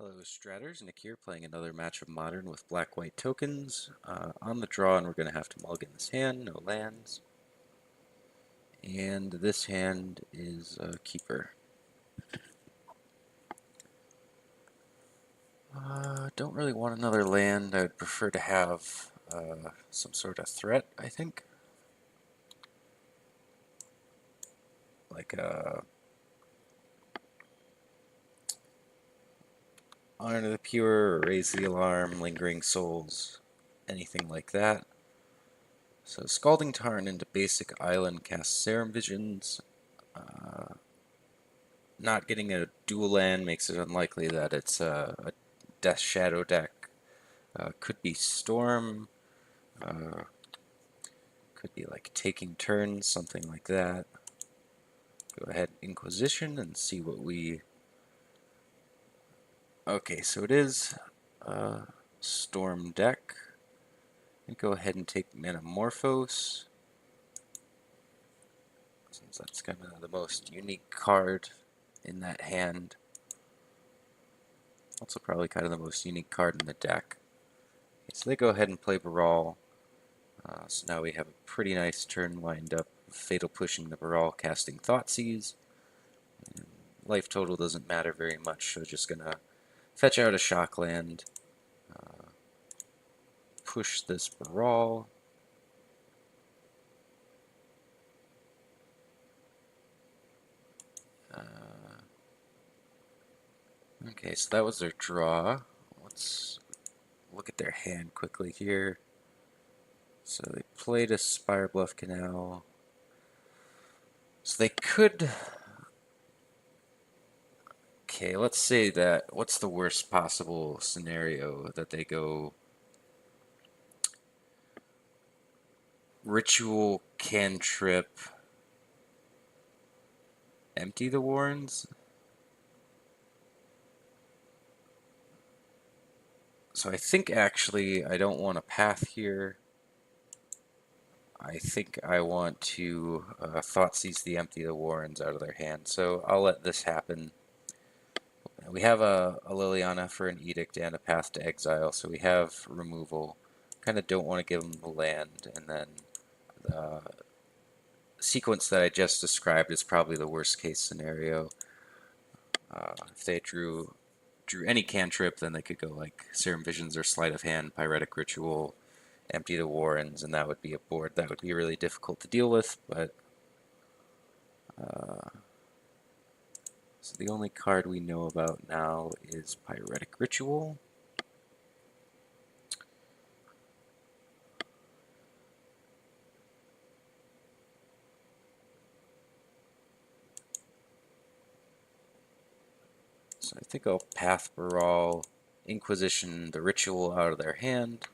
Hello Stratters, Nick here playing another match of Modern with black-white tokens. On the draw, and we're going to have to mulligan this hand, no lands. And this hand is a keeper. Don't really want another land. I'd prefer to have some sort of threat, I think. Like Honor the Pure, or Raise the Alarm, Lingering Souls, anything like that. So Scalding Tarn into basic island casts Serum Visions. Not getting a dual land makes it unlikely that it's a Death Shadow deck. Could be Storm, could be like Taking Turns, something like that. Go ahead, Inquisition, and see what we... Okay, so it is a Storm deck. And go ahead and take Metamorphose, since that's kind of the most unique card in that hand. Also probably kind of the most unique card in the deck. Okay, so they go ahead and play Baral. So now we have a pretty nice turn lined up. Fatal pushing the Baral, casting Thoughtseize. And life total doesn't matter very much, so just gonna fetch out a shock land, push this Baral. Okay, so that was their draw. Let's look at their hand quickly here. So they played a Spire Bluff Canal. So they could... Okay, let's say that... What's the worst possible scenario? That they go... Ritual, Cantrip, empty the Warrens? So I think actually I don't want a path here. I think I want to Thoughtseize the empty the Warrens out of their hand. So I'll let this happen. We have a Lilianna for an Edict and a path to Exile, so we have removal. Kind of don't want to give them the land, and then the sequence that I just described is probably the worst case scenario. If they drew any cantrip, then they could go like Serum Visions or Sleight of Hand, Pyretic Ritual, empty the Warrens, and that would be a board that would be really difficult to deal with, but so the only card we know about now is Pyretic Ritual. So I think I'll Path Baral, Inquisition the Ritual out of their hand.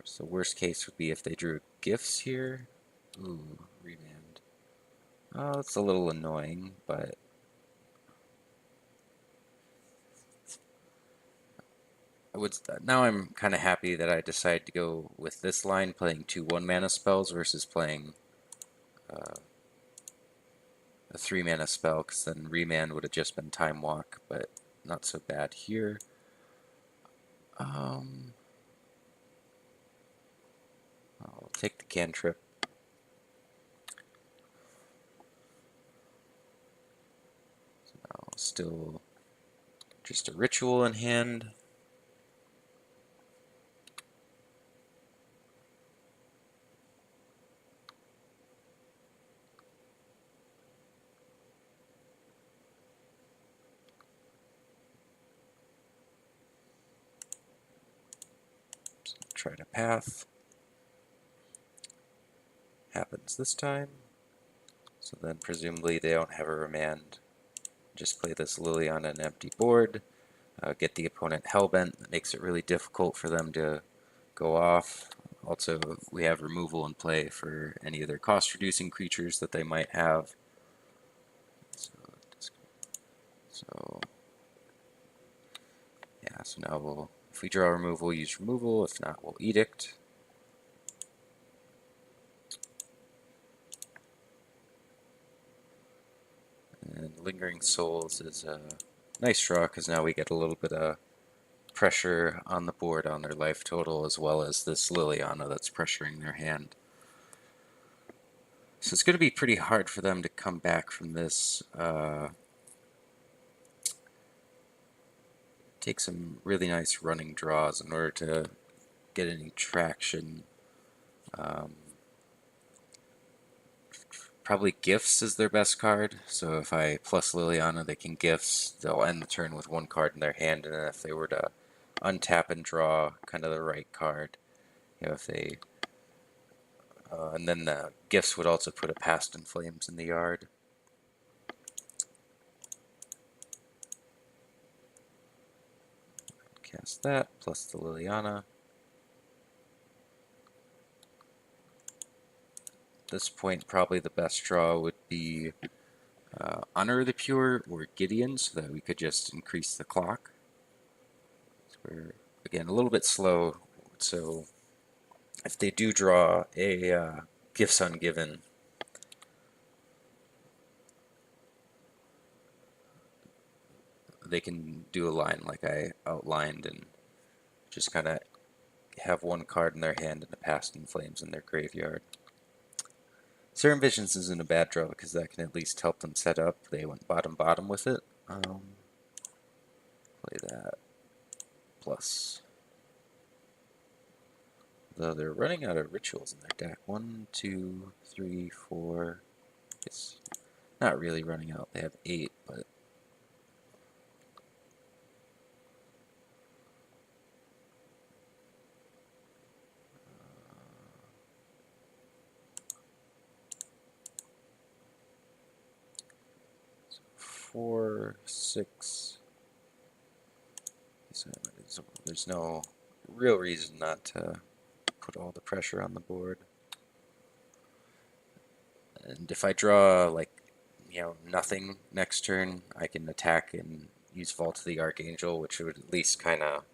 So worst case would be if they drew Gifts here. Ooh, Remand. Oh, that's a little annoying, but now I'm kind of happy that I decided to go with this line, playing 2 1-mana spells versus playing a 3-mana spell, because then Remand would have just been Time Walk, but not so bad here. I'll take the cantrip. So now still just a ritual in hand. Try to path. Happens this time. So then presumably they don't have a remand. Just play this Lily on an empty board. Get the opponent hellbent. That makes it really difficult for them to go off. Also, we have removal in play for any of their cost-reducing creatures that they might have. So yeah, so now we'll, if we draw removal, use removal. If not, we'll Edict. And Lingering Souls is a Nice draw, because now we get a little bit of pressure on the board on their life total, as well as this Lilianna that's pressuring their hand. So it's going to be pretty hard for them to come back from this. Take some really nice running draws in order to get any traction. Probably Gifts is their best card, so if I plus Liliana, they can Gifts. They'll end the turn with one card in their hand, and if they were to untap and draw kind of the right card, if they... and then the Gifts would also put a Past in Flames in the yard. Cast that, plus the Liliana. At this point, probably the best draw would be Honor the Pure or Gideon, so that we could just increase the clock. So we're, again, a little bit slow, so if they do draw a Gifts Ungiven, they can do a line like I outlined and just kind of have one card in their hand and a Past in Flames in their graveyard. Serum Visions isn't a bad draw because that can at least help them set up. They went bottom with it. Play that. Plus. Though they're running out of rituals in their deck. 1, 2, 3, 4. It's not really running out. They have 8, but 4, 6. There's no real reason not to put all the pressure on the board. And if I draw, like, nothing next turn, I can attack and use Vault of the Archangel, which would at least kind of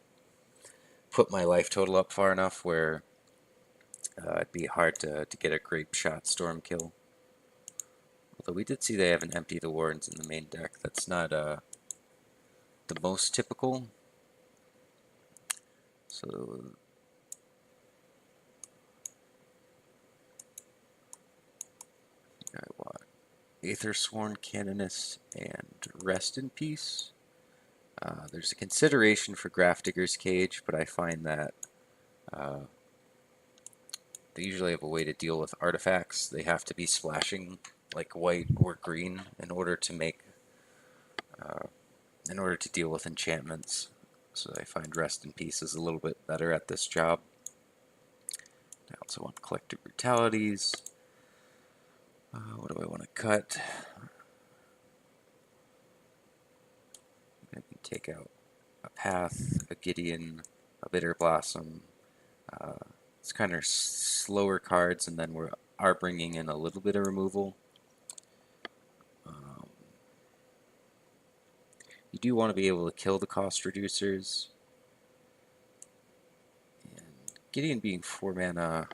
put my life total up far enough where it'd be hard to get a Grape Shot Storm kill. Although we did see they have an Empty the Warrens in the main deck. That's not the most typical. So I want Ethersworn Canonist and Rest in Peace. There's a consideration for Grafdigger's Cage, but I find that they usually have a way to deal with artifacts. They have to be splashing like white or green in order to deal with enchantments. So I find Rest in Peace is a little bit better at this job. I also want Collective Brutalities. What do I want to cut? I can take out a Path, a Gideon, a Bitterblossom. It's kind of slower cards, and then we are bringing in a little bit of removal. You do want to be able to kill the cost reducers. And Gideon being 4 mana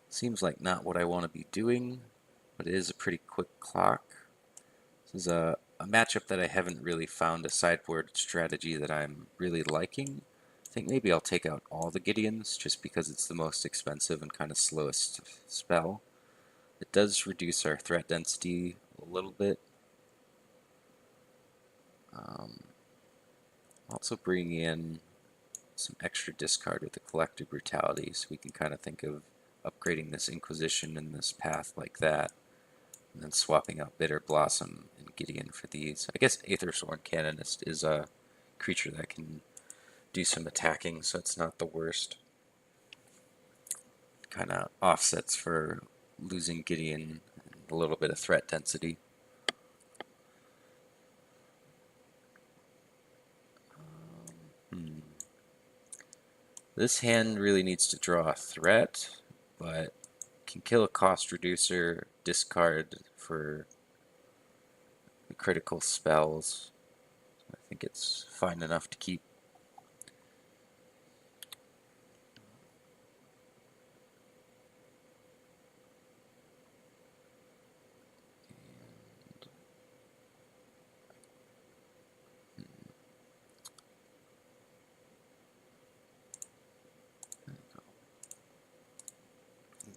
seems like not what I want to be doing, but it is a pretty quick clock. This is a matchup that I haven't really found a sideboard strategy that I'm really liking. I think maybe I'll take out all the Gideons just because it's the most expensive and kind of slowest spell. It does reduce our threat density a little bit. Also bring in some extra discard with the Collective Brutality, so we can kind of think of upgrading this Inquisition and this Path like that, and then swapping out Bitterblossom and Gideon for these. I guess Aethersworn Canonist is a creature that can do some attacking, so it's not the worst. Kind of offsets for losing Gideon and a little bit of threat density. This hand really needs to draw a threat, but can kill a cost reducer, discard for the critical spells. I think it's fine enough to keep.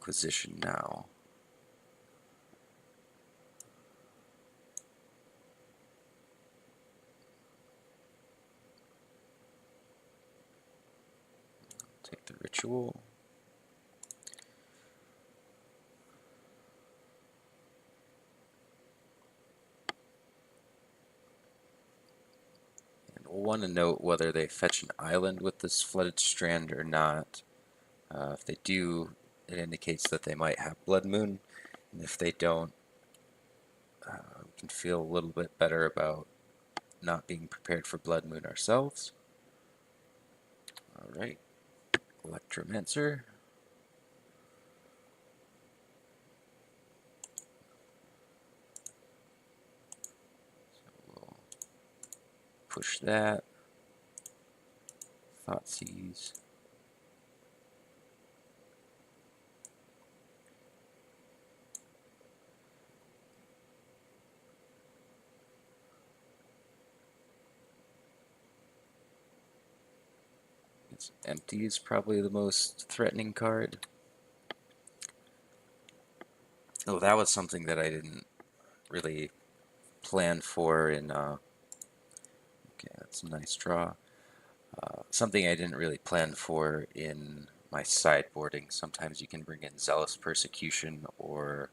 Inquisition now. Take the ritual. And we'll want to note whether they fetch an island with this Flooded Strand or not. If they do, it indicates that they might have Blood Moon, and if they don't, we can feel a little bit better about not being prepared for Blood Moon ourselves. Alright, Electromancer. So we'll push that. Thoughtseize. It's empty is probably the most threatening card. Oh, that was something that I didn't really plan for in, okay, that's a nice draw. Something I didn't really plan for in my sideboarding. Sometimes you can bring in Zealous Persecution or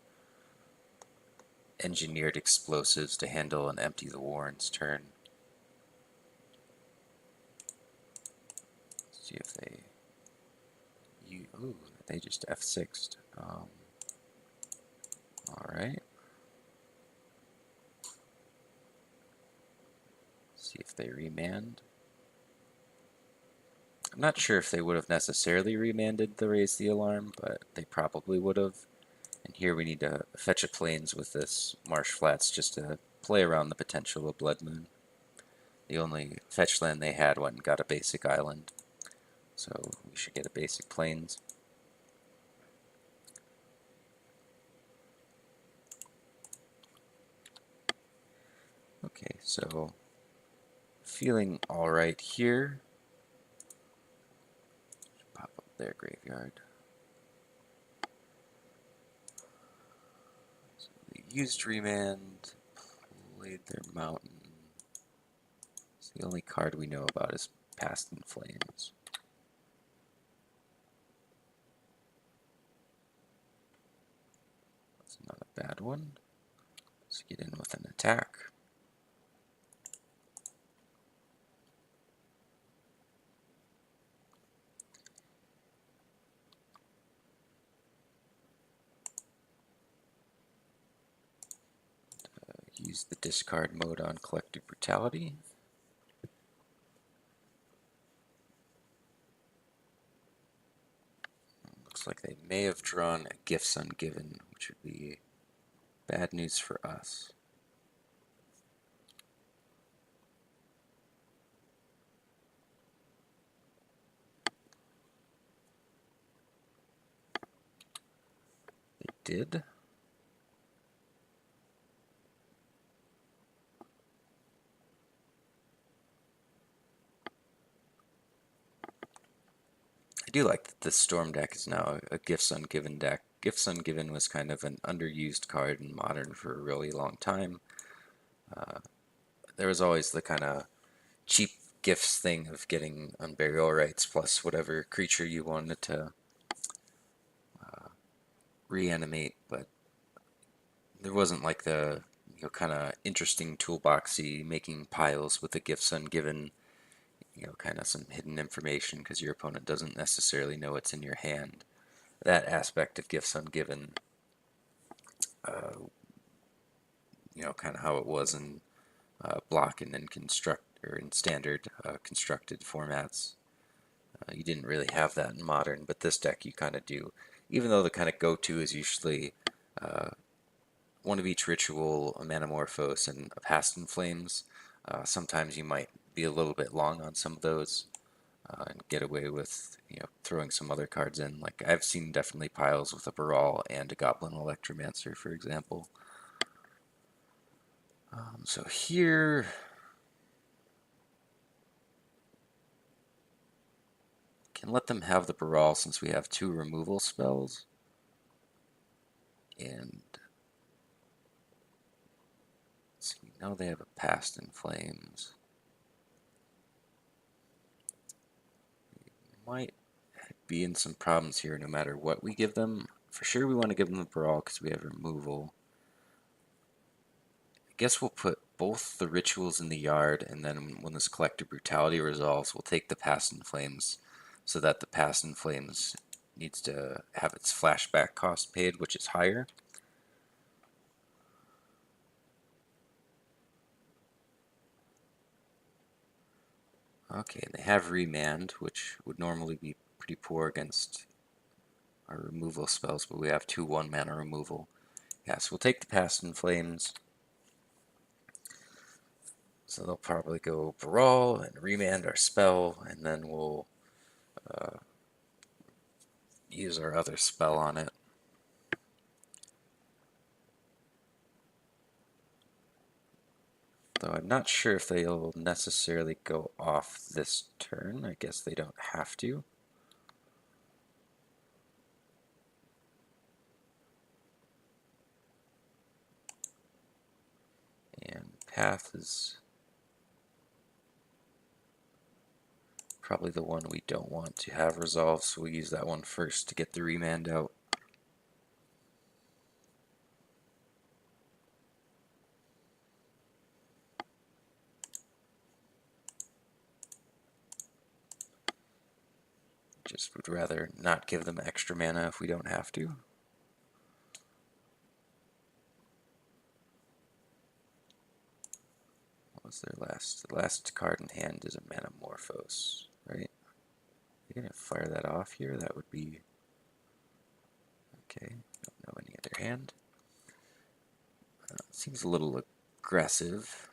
Engineered Explosives to handle and empty the Warren's turn. Let's see if they... ooh, they just F6'd. Alright. See if they remand. I'm not sure if they would have necessarily remanded the Raise the Alarm, but they probably would have. And here we need to fetch a plains with this Marsh Flats just to play around the potential of Blood Moon. The only fetch land they had went and got a basic island, so we should get a basic plains. Okay, so feeling alright here. Pop up their graveyard. So they used Remand, played their Mountain. So the only card we know about is Past in Flames. That's not a bad one. Let's get in with an attack. Use the discard mode on Collective Brutality. Looks like they may have drawn a Gifts Ungiven, which would be bad news for us. They did. I do like that the Storm deck is now a Gifts Ungiven deck. Gifts Ungiven was kind of an underused card in Modern for a really long time. There was always the kind of cheap gifts thing of getting Unburial Rights plus whatever creature you wanted to reanimate, but there wasn't like the kind of interesting toolboxy making piles with the Gifts Ungiven, kind of some hidden information because your opponent doesn't necessarily know what's in your hand. That aspect of Gifts Ungiven, kind of how it was in block and then construct or in standard constructed formats. You didn't really have that in Modern, but this deck you kind of do. Even though the kind of go-to is usually one of each ritual, a Manamorphose, and a Past in Flames, sometimes you might be a little bit long on some of those and get away with throwing some other cards in. Like I've seen definitely piles with a Baral and a Goblin Electromancer, for example. So here, can let them have the Baral since we have 2 removal spells. And let's see, now they have a Past in Flames. Might be in some problems here no matter what we give them. For sure we want to give them the Brawl because we have removal. I guess we'll put both the rituals in the yard, and then when this Collective Brutality resolves, we'll take the Past in Flames so that the Past in Flames needs to have its flashback cost paid, which is higher. Okay, and they have Remand, which would normally be pretty poor against our removal spells, but we have 2 1-mana removal. Yeah, so we'll take the Past in Flames. So they'll probably go Brawl and Remand our spell, and then we'll use our other spell on it. Though I'm not sure if they'll necessarily go off this turn. I guess they don't have to. And Path is probably the one we don't want to have resolved, so we'll use that one first to get the Remand out. Just would rather not give them extra mana if we don't have to. What was their last? The last card in hand is a Manamorphose, right? You're gonna fire that off here? That would be okay. Don't know any other hand. Seems a little aggressive.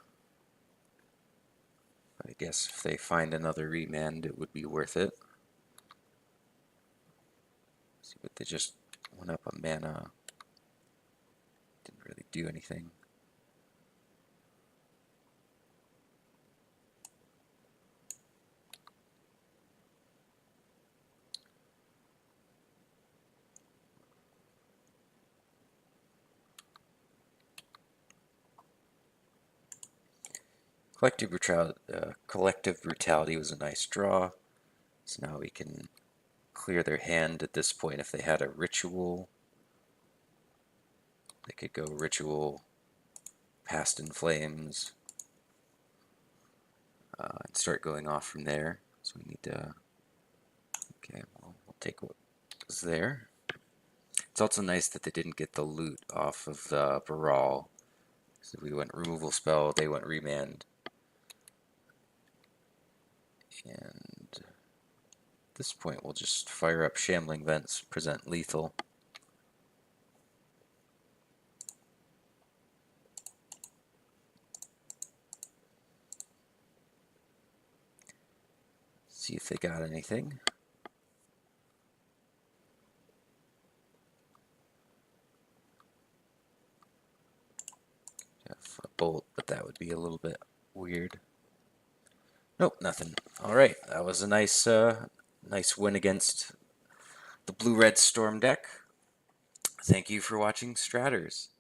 I guess if they find another Remand, it would be worth it. See, but they just went up a mana. Didn't really do anything. Collective Brutality was a nice draw. So now we can clear their hand at this point. If they had a Ritual, they could go Ritual, Past in Flames, and start going off from there. So we need to... Okay, well, we'll take what was there. It's also nice that they didn't get the loot off of the Baral. So we went removal spell, they went Remand. And at this point we'll just fire up Shambling Vents, present lethal. See if they got anything. Have a bolt, but that would be a little bit weird. Nope, nothing. Alright, that was a nice win against the Blue-Red Storm deck. Thank you for watching Stratters.